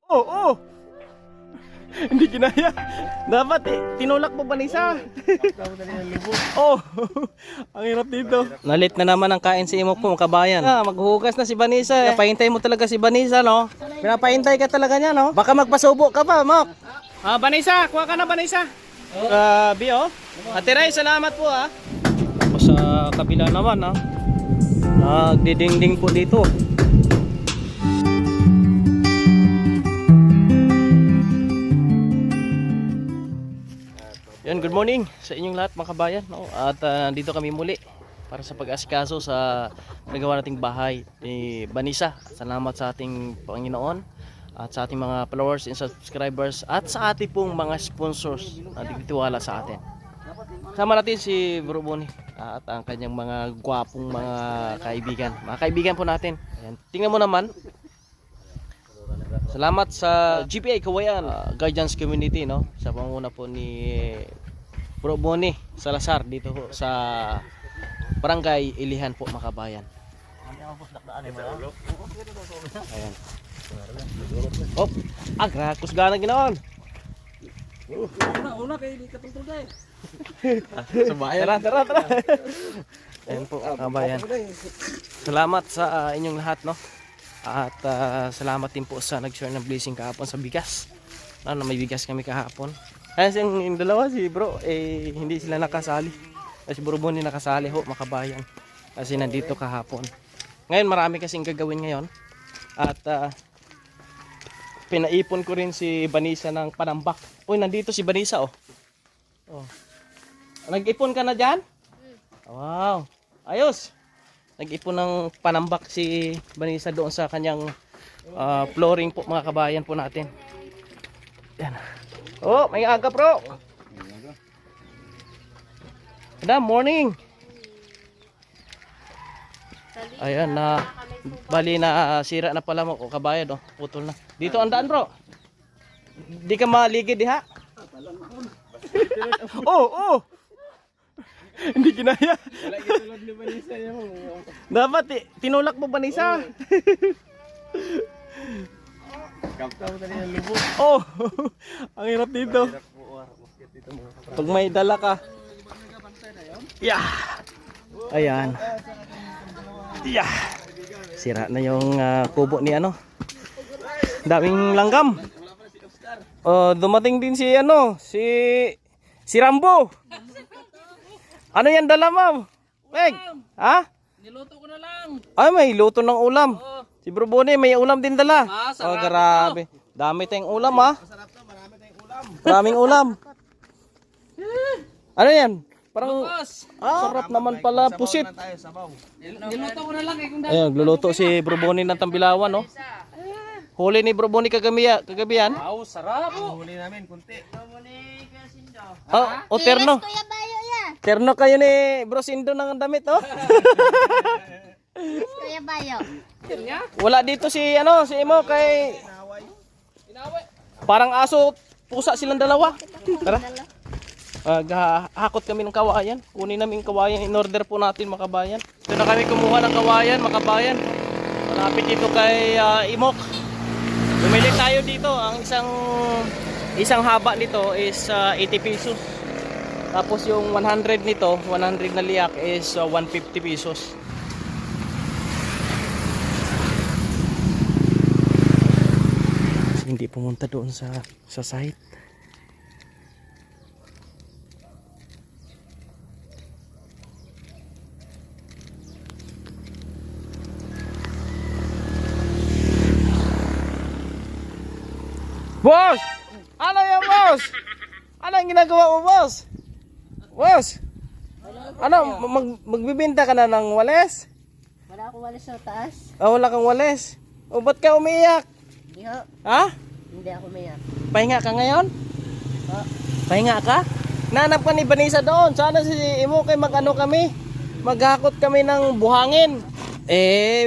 Oh, oh. Hindi kinaya. Dapat tinulak mo Vanessa. Oh. Ang hirap dito. Nalit na naman ang kain si Imok po, kabayan. Maghuhugas na si Vanessa. Pinapahintay mo talaga si Vanessa, no? Pinapahintay ka talaga niya, no? Baka magpasubo ka pa, Mok. Vanessa, kuha ka na, Vanessa. Grabe, oh. Ate Ray, salamat po, ha. Tapos sa kabila naman, ha. Nagdidingding po dito. Yan, good morning sa inyong lahat mga kabayan, no? At dito kami muli para sa pag-asikaso sa nagawa nating bahay ni Vanessa. Salamat sa ating Panginoon at sa ating mga followers and subscribers at sa ating pong mga sponsors na nagtitiwala sa atin. Sama natin si Bro Bonnie at ang kanyang mga gwapong mga kaibigan. Mga kaibigan po natin. Ayan. Tingnan mo naman. Salamat sa GPA Kawayan Guardians Community, no? Sa panguna po ni Bro Bonnie Salazar dito ho sa Barangay Ilihan po, Makabayan. Ayan. Oh, agrakos gana ginaon. Una kay di katultol dai. Subayan. Tara. Ayan po, Makabayan. Salamat sa inyong lahat, no? At salamat din po sa nag-share ng blessing kahapon sa bigas. Na may bigas kami kahapon. Kasi yung dalawa si bro, hindi sila nakasali. Si Bro Bonnie nakasali ho, Makabayan. Kasi nandito kahapon. Ngayon marami kasing gagawin ngayon. At pinaipon ko rin si Vanessa ng panambak. Uy, nandito si Vanessa, oh. Nag-ipon ka na dyan? Wow, ayos. Nag-ipon ng panambak si Vanessa doon sa kanyang flooring po, mga kabayan po natin. Yan. Oh, may aga, bro. Good morning. Ayan na bali na sira na pala mo kabayan, oh. Putol na. Dito ang daan, bro. Di ka maligid diha. Oh. Hindi kinaya. Wala gitulad ni Vanessa yung. Dapat tinulak mo Vanessa. Kapta mo tali ng lubog. Oh. Ang hirap dito. Pag may dala ka. Yeah. Ayan. Yeah. Sira na yung kubo ni ano. Daming langgam. Dumating din si ano, si Rambo. Ano yan dala mo? Meg? Ha? Niluto ko na lang. Ay, may luto ng ulam. Si Bro Bonnie may ulam din dala. Sarap grabe. Dami tayong ulam, ha? Masarap to, marami tayong ulam. Maraming ulam. Ano yan? Parang sarap naman pala, pusit. Niluto ko na lang kung dahil. Ayun, gluluto si Bro Bonnie ng tambilawan, no? Huli ni Bro Bonnie kagabihan. Wow, sarap. Huli namin kunti. Terno. Terno kayo ni Bro Sindo ng damit, oh. Kuya Bayo. Wala dito si ano, si Imo kay parang aso, pusa silang dalawa. Tara. Hakot kami ng kawayan. Kunin namin yung kawayan, in order po natin, Makabayan. Ito na kami kumuha ng kawayan, Makabayan. Malapit dito kay Imok. Bumili tayo dito. Ang isang haba nito is 80 pesos. Tapos yung 100 nito, 100 na liyak is 150 pesos. Hindi pumunta doon sa site. Boss! Ano yan, boss? Ano ang ginagawa mo, boss? Boss! Ano, magbibenta ka na ng wales? Wala akong walis sa taas. Wala kang wales. Ba't ka umiiyak? Hindi ho. Ha? Hindi ako mayak. Pahinga ka ngayon? Pahinga ka? Nanap ka ni Vanessa doon. Sana si Imo kay mag-ano kami. Maghakot kami ng buhangin.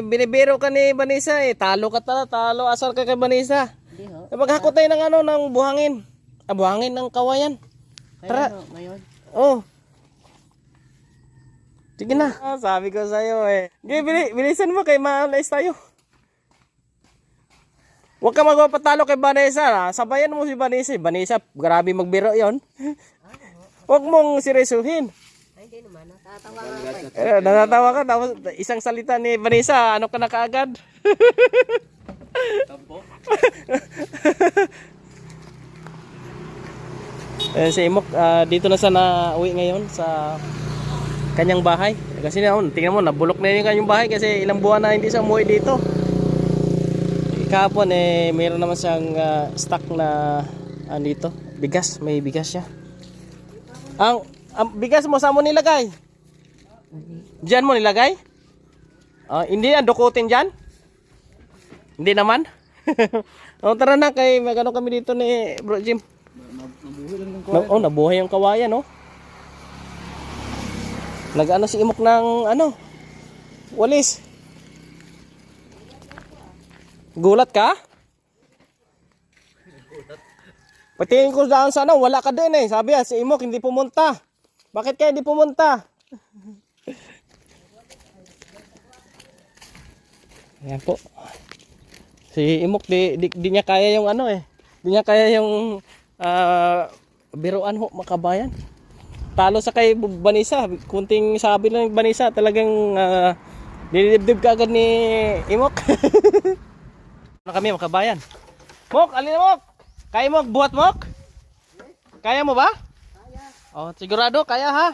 Binibiro ka ni Vanessa eh. Talo ka talo. Asar ka kay Vanessa. Hindi ho. Maghakot tayo ng ano, ng buhangin. Buhangin ng kawayan. Tara. Ngayon. Oh. Sige na. Sabi ko sa'yo eh. Bilisan mo kay maalis tayo. Huwag ka magpapatalo kay Vanessa. Ha? Sabayan mo si Vanessa. Vanessa, grabe magbiro yon. Huwag mong seryosuhin. Ay, hindi naman. Natatawa nga ako. Natatawa ka. Tapos isang salita ni Vanessa, ano ka na kaagad? Tampo. Si Imok, dito na sana uwi ngayon sa kanyang bahay. Kasi tingnan mo, nabulok na yung kanyang bahay kasi ilang buwan na hindi siya umuwi dito. Kahapon mayroon naman siyang stock na dito, bigas, may bigas siya. Ang bigas mo saan mo nilagay? Diyan mo nilagay? Hindi na dukutin diyan? Hindi naman. Tara na kay magano kami dito ni Bro Jim. Nabuhay yung kawayan, no? Nag-ano si Imok ng walis. Gulat ka? Patingin ko daan sa wala ka din Sabi si Imok hindi pumunta. Bakit kaya hindi pumunta? Ayan po. Si Imok di niya kaya yung Di niya kaya yung biruan ho makabayan. Talo sa kay Vanessa. Kunting sabi lang ni Vanessa talagang dinidibdib ka agad ni Imok. Ano kami makabayan? Mok, alin na Mok? Kaya mo buhat Mok? Kaya mo ba? Kaya. Sigurado kaya ha?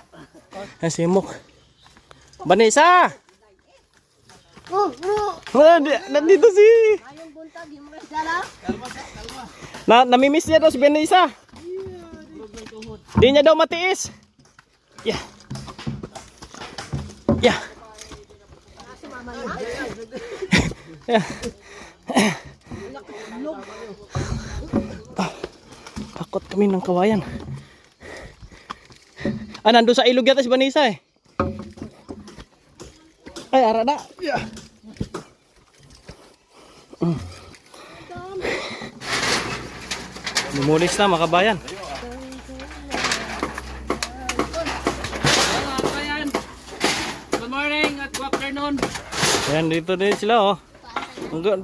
Si Mok. Vanessa! Nandito si... Ayong buntag, yung mga dala. Namimiss niya daw si Vanessa. Di niya daw matiis. Yeah. Yeah. Yeah. Takot kami ng kawayan. Nandun sa ilog yata si Vanessa Ay, arada. Yeah. Lumulis na makabayan. Good morning at good afternoon. Ayan, dito din sila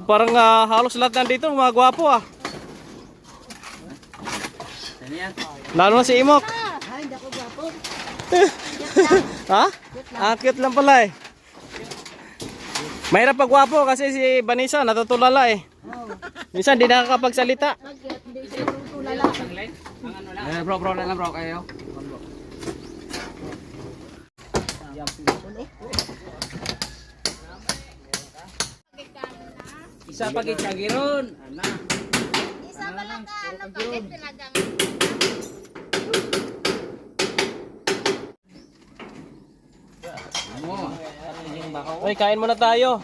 Parang halos lahat nandito mga gwapo Lalo na si Imok. Ay, hindi ako gwapo. Ha? Cute lang pala Mahirap pag gwapo kasi si Vanessa natutulala Minsan di nakakapagsalita. Hindi siya tulala. Bro na lang bro kayo. Isa pagit kagiron. Isa ba lang ka, pagit talagang Ay, kain muna tayo.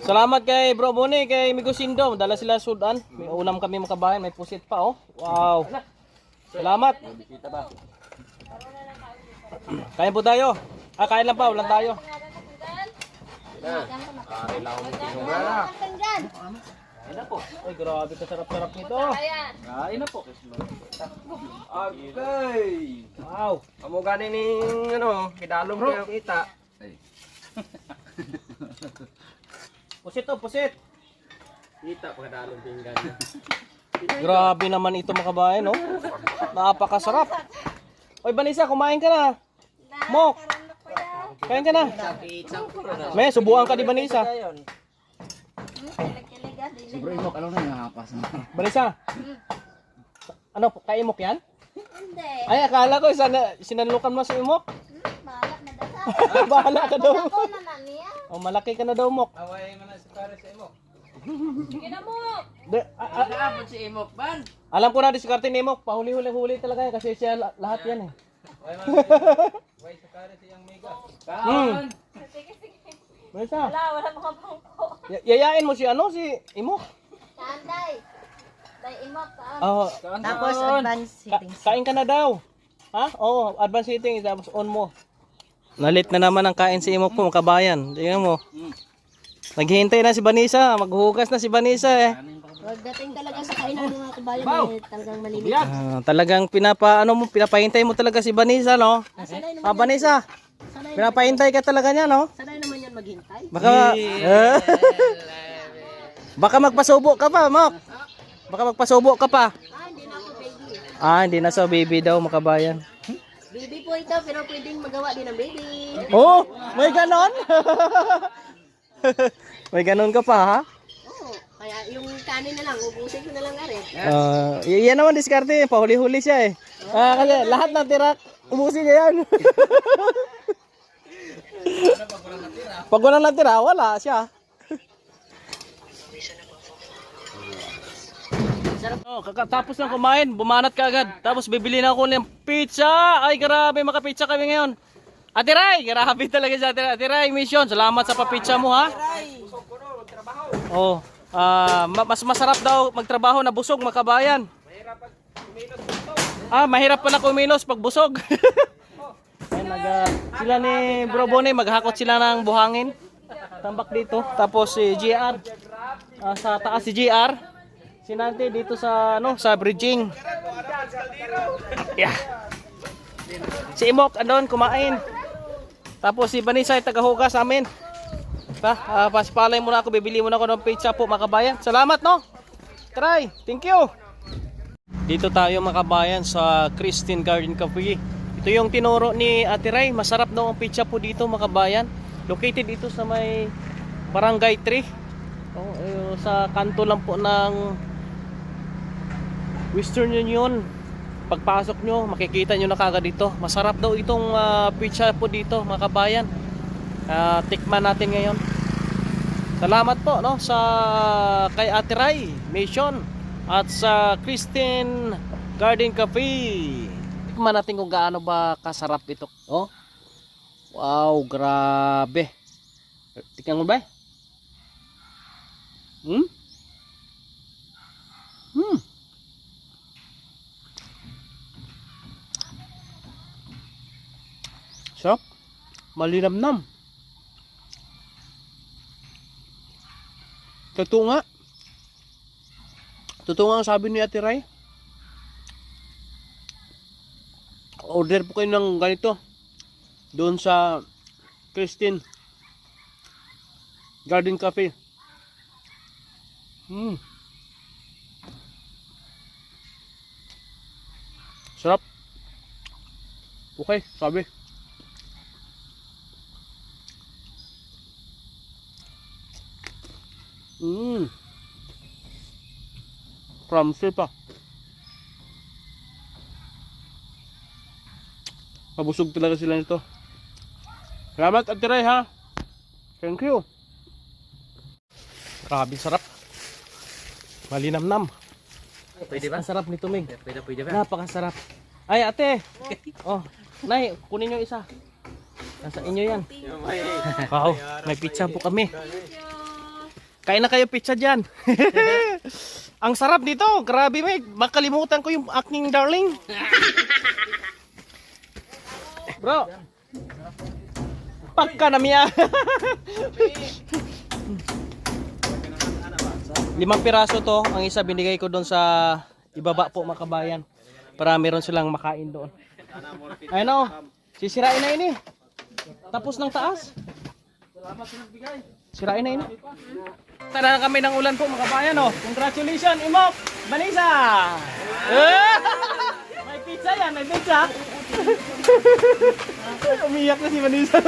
Salamat kay Bro Boni, kay Migosindo. Dala sila sudan. May unam kami makabayan, may pusit pa Wow. Salamat. Kain po tayo. Kain lang pa, ulan tayo. Ayun na po. Ay, grabe kasarap-sarap nito. Ayun na po. Okay. Wow. Amo gani ning kidalong ko yung kita. Pusit pusit. Kita pagkadalong pinggan. Grabe naman ito makabayan, Napakasarap. Oy, Vanessa, kumain ka na. Mok. Kain ka na. May subuan ka di Vanessa. Bro, Imok, ano na yung hapas mo? Vanessa. Kay Imok yan? hindi. Ay, akala ko sinanlukan mo si Imok. Malak na dasa. Bahala ka daw. Ako na na niya. Malaki ka na daw, Mok. Away man sa pare sa Imok. Sige na mo. Nag-aapon si Imok ban. Alam ko na diskarte ni Imok. Pahuli-huli talaga yan kasi siya lahat yan Away sa pare sa yang mega. Kaon. Sige, sige. Vanessa, Wala mga bangko. yayain mo si Imok. Kanday. Tay imok taan. Tapos advance settings. Kain ka na daw. Ha? Oo, advance seating tapos on mo. Nalit na naman ang kain si Imok po, kabayan. Tingnan mo. Naghihintay na si Vanessa, maghuhugas na si Vanessa Pagdating talaga sa kainan ng mga kabayan talagang malimit. Talagang pinapahintay mo talaga si Vanessa, no? Sanay naman, Vanessa, pinapahintay ka talaga niya, no? sanay naman yan maghintay. Baka Baka magpasubo ka pa, Mok. Baka magpasubo ka pa. Hindi na ako baby. Hindi na so baby daw, makabayan. Baby po ito, pero pwedeng magawa din ng baby. Oh, may ganon? May ganon ka pa, ha? Oo. Kaya yung kanin na lang, ubusin ko na lang arit. Yan naman diskarte, pahuli-huli siya eh. Kasi lahat ng tirak, ubusin niya yan. Pag walang natira, wala siya. Kakatapos ng kumain, bumanat ka agad. Tapos bibili na ako ng pizza. Ay, grabe, makapizza kami ngayon. Ate Ray, grabe talaga sa Ate Ray. Mission, salamat sa papizza mo, ha? Oh, mas masarap daw magtrabaho na busog, makabayan. Mahirap pala kumilos pag busog. Ayan, sila ni Bro Bonnie, maghakot sila ng buhangin. Tambak dito. Tapos si GR, sa taas si GR. Si Nante dito sa sa bridging. Yeah. Si Imok andon kumain. Tapos si Vanessa ay tagahugas sa amin. Pasipalay muna ako, bibili muna ako ng pizza po, makabayan. Salamat, no? Try. Thank you. Dito tayo, makabayan, sa Christine Garden Cafe. Ito yung tinuro ni Ate Ray. Masarap daw ang pizza po dito, makabayan. Located dito sa may Barangay 3. Sa kanto lang po ng Western Union. Pagpasok nyo, makikita nyo na kagad dito. Masarap daw itong pizza po dito, mga kabayan. Tikman natin ngayon. Salamat po, no, sa kay Ate Ray Mission at sa Christine Garden Cafe. Tikman natin kung gaano ba kasarap ito. Oh. Wow, grabe. Tikman mo ba? Sarap. Malinamnam. Totoo nga. Totoo nga ang sabi ni Ate Ray. Order po kayo ng ganito doon sa Christine Garden Cafe. Sarap. Okay, sabi. Crumbsy pa. Mabusog talaga sila nito. Salamat, Ate Ray, ha. Thank you. Grabe sarap. Malinamnam. Pwede ba? Ang sarap nito, Mig. Pwede ba? Napakasarap. Ay, ate. Oh, Nay, kunin nyo isa. Nasa inyo yan. Wow, may pizza po kami. Kain na kayo pizza dyan. Ang sarap dito. Grabe, Meg. Makalimutan ko yung aking darling. Bro. Pagka na miya. 5 piraso to. Ang isa binigay ko doon sa ibaba po, makabayan. Para meron silang makain doon. Ayun o. Sisirain na ini. Tapos ng taas. Sirain na ini. Tara na kami ng ulan po, makabayan o. Congratulations, Imok! Vanessa! May pizza yan, may pizza. Umiyak na si Vanessa.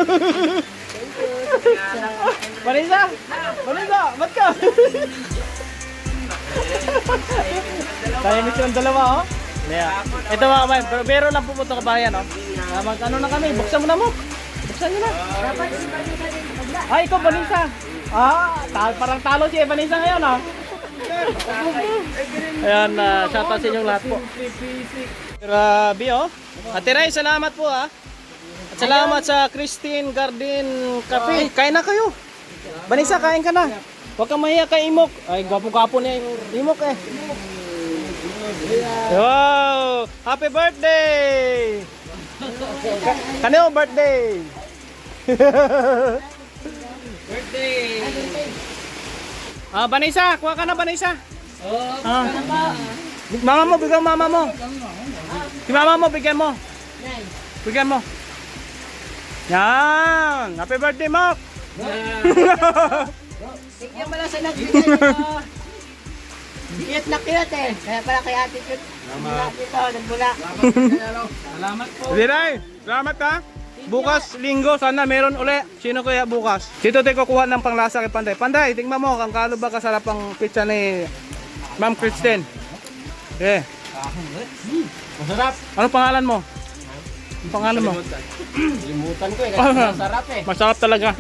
Vanessa! Vanessa! Ba't ka? Tayo nito ang dalawa, oh. Yeah. Ito mga kabayan, pero meron lang po po ito kabayan, oh. Ano na kami, buksan mo na mo. Buksan nyo na. Ay, ikaw, Vanessa. Parang talo si Vanessa ngayon, oh. Ayan, shoutout sa inyong lahat po. Grabe, oh. Ate Ray, salamat po, ha. At salamat sa Christine Garden Cafe. Kain na kayo. Vanessa, kain ka na. Huwag kang mahiya kay Imok. Ay, gwapo-gwapo niya yung Imok, eh. Wow! Happy birthday! Kanino birthday? Birthday! Vanessa, kuha ka na, Vanessa. Mama mo, bigyan mama mo. Si mama mo, bigyan mo. Bigyan mo. Yan! Happy birthday, Mok! Tingnan mo lang sa nagbigay nito. Cute na cute eh. Kaya pala kay ate cute. Nagbula dito, nagbula. Salamat po. Hindi na salamat ha. Bukas, linggo, sana meron uli. Sino kaya bukas? Dito tayo kukuha ng panglasa kay Panday. Panday, tingnan mo kung kano ba kasarap ang pizza ni Ma'am Kristen. Okay. Masarap. Ano pangalan mo? Ang pangalan mo? Limutan ko eh. Kasi masarap eh. Masarap talaga.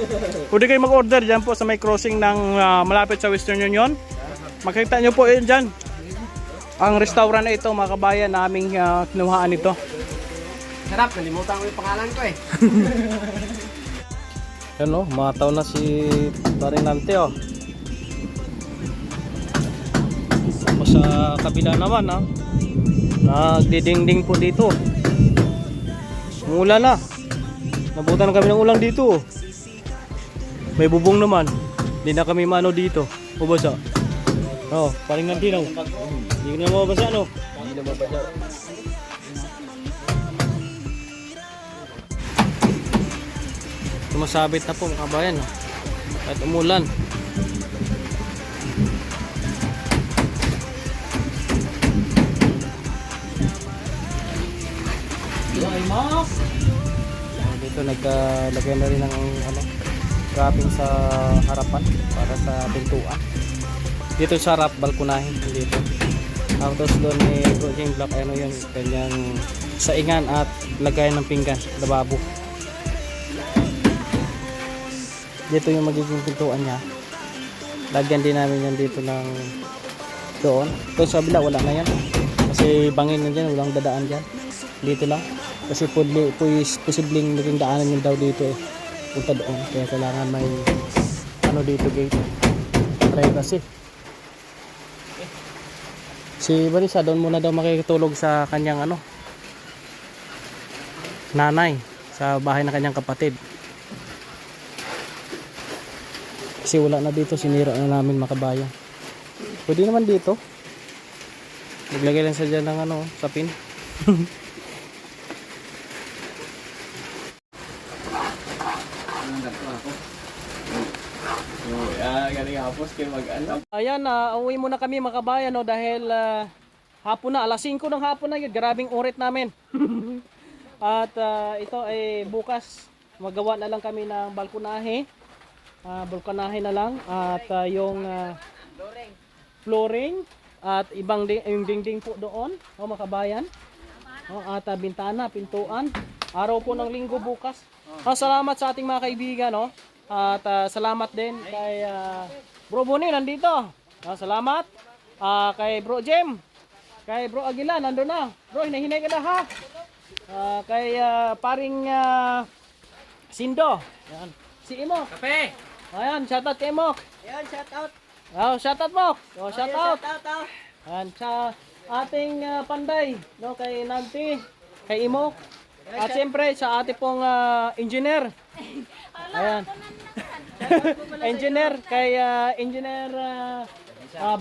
Pwede kayo mag-order dyan po sa may crossing ng malapit sa Western Union. Makita nyo po yun dyan. Ang restaurant na ito, mga kabayan, na aming kinuhaan ito. Sarap. Nalimutan ko yung pangalan ko eh. Yan o, mataw na si Barinante o. Tapos sa kabila naman ha, nagdidingding po dito. Umulan na. Nabutan na kami ng ulang dito. May bubong naman. Hindi na kami mano dito. Mabasa. Oh, paring nantinaw. Hindi na mabasa no? Hindi na mabasa. Sumasabit na po mga kabayan. Oh. Kahit umulan. Dito nagkalagay na rin ng wrapping sa harapan para sa pintuan. Dito sa harap, balkonahin dito. Tapos doon ni Project Block, ano yun, kanyang saingan at lagayan ng pinggan, lababo. Dito yung magiging pintuan niya. Lagyan din namin yan dito ng doon. Doon sa kabila, wala na yan. Kasi bangin na dyan, walang dadaan dyan. Dito lang. Kasi posibleng naging daanan yun daw dito eh. Punta doon. Kaya kailangan may ano dito gate. Privacy. Si Marisa doon muna daw makikitulog sa kanyang nanay. Sa bahay ng kanyang kapatid. Kasi wala na dito. Sinira na namin makabayan. Pwede naman dito. Naglagay lang sa dyan ng sapin. Ayan, uwi muna kami mga kabayan dahil hapon na, alas 5 ng hapon na yun, grabing urit namin. At ito ay bukas magawa na lang kami ng balkonahe. Balkonahe na lang at yung flooring at ibang yung dingding po doon, mga kabayan. At bintana, pintuan. Araw po ng linggo bukas. Salamat sa ating mga kaibigan, at salamat din kay Bro Bonnie nandito. Salamat. Kay Bro Jem. Kay Bro Aguila nandun na. Bro, hinahinay ka na ha. Kay paring Sindo. Yan. Si Imok. Kape! Ayan, shoutout kay Imok. Ayan, shout out. Shoutout mo. Shoutout. Shout out. Ayan, sa ating Panday, kay Nanti, kay Imok. At siyempre sa ating pong engineer. Ayan. Engineer kay Engineer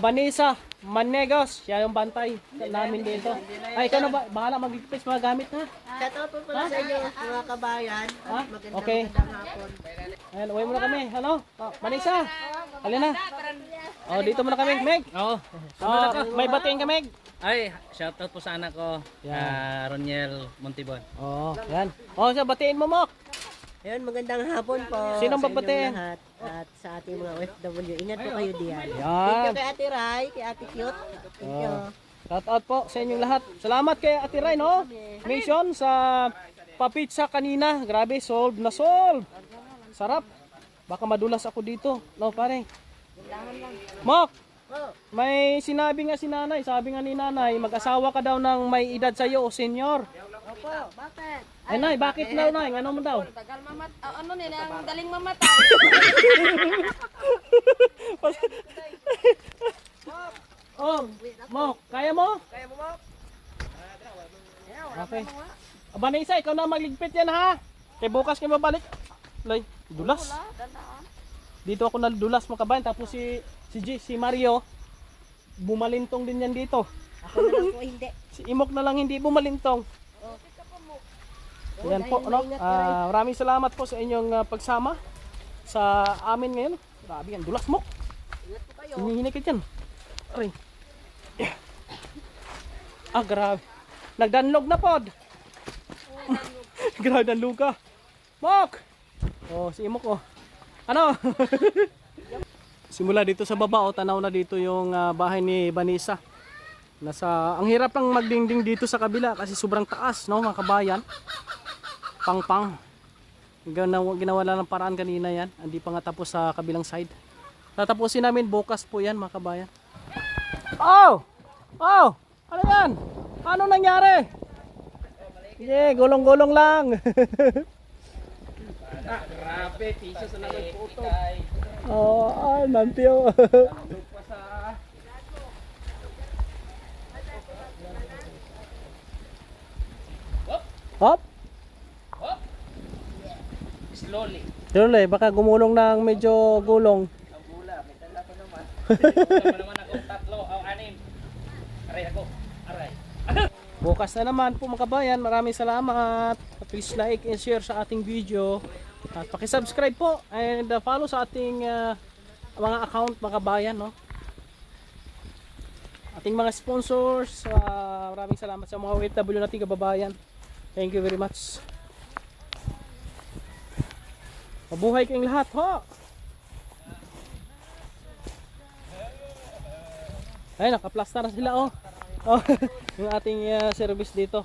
Vanessa Manegos. Siya yung bantay namin dito. Ay, ikaw na ba? Bahala mag-replace mga gamit ha. Shout out po pala sa inyo mga kabayan. Ha? Magandang Okay. hapon. Ayan, uwi muna kami. Hello? Vanessa. Halina. Dito muna kami. Meg. May batiin ka, Meg. Ay, shoutout po sa anak ko. Yan. Roniel Montibon. Yan. Siya batiin mo, Mok. Ayun, magandang hapon po. Sinong sa inyong babatiin? lahat at sa ating mga OFW. Ingat po kayo diyan. Thank Yan. you kay Ate Rai, kay Ate Cute. Thank you. Shout out po sa inyong lahat. Salamat kay Ate Ray, Mission sa papizza kanina. Grabe, solve na solve. Sarap. Baka madulas ako dito. Pare. Mok, may sinabi nga si nanay. Sabi nga ni nanay, mag-asawa ka daw ng may edad sa'yo o senior. Opo, bakit? Ay, nay, bakit daw, nay? Ano mo daw? Tagal ano nila, ang daling mamatay. Mok, kaya mo? Kaya mo, Mok? Okay. Vanessa, ikaw na magligpit yan ha. Kaya bukas kayo mabalik. Lay, dulas. Dito ako nadulas mga kabayan. Tapos si Mario, bumalintong din yan dito. Ako na lang po hindi. Si Imok na lang hindi bumalintong. Yan po, maraming salamat po sa inyong pagsama sa amin ngayon. Grabe yan, dulas mo. Ingat po kayo. Hinihinay ka dyan. Aray. Ah, grabe. Nagdanlog na pod. Grabe, danlog ka. Mok! Oh, si Imok oh. Ano? Simula dito sa baba, oh, tanaw na dito yung bahay ni Vanessa. Ang hirap lang magdingding dito sa kabila kasi sobrang taas, no, mga kabayan. Pang-pang. Ginawa lang ng paraan kanina yan. Hindi pa nga tapos sa kabilang side. Tatapusin namin bukas po yan, mga kabayan. Oh! Oh! Ano yan? Ano nangyari? Yeah, gulong-gulong lang. Grabe, piso sa nagputo. Oh, nantiyo. Pa sa... Hop. Slowly. Dole, baka gumulong ng medyo gulong. Ang bula, may dala pa naman. Tama naman ako, 3 o 6. Aray ako, aray. Bukas na naman po mga kabayan. Maraming salamat. Please like and share sa ating video. At paki-subscribe po and follow sa ating mga account mga kabayan, no? Ating mga sponsors, maraming salamat sa mga OFW nating kababayan. Thank you very much. Mabuhay kayong lahat, ho! Ay, nakaplastar na sila, oh. Oh, yung ating service dito.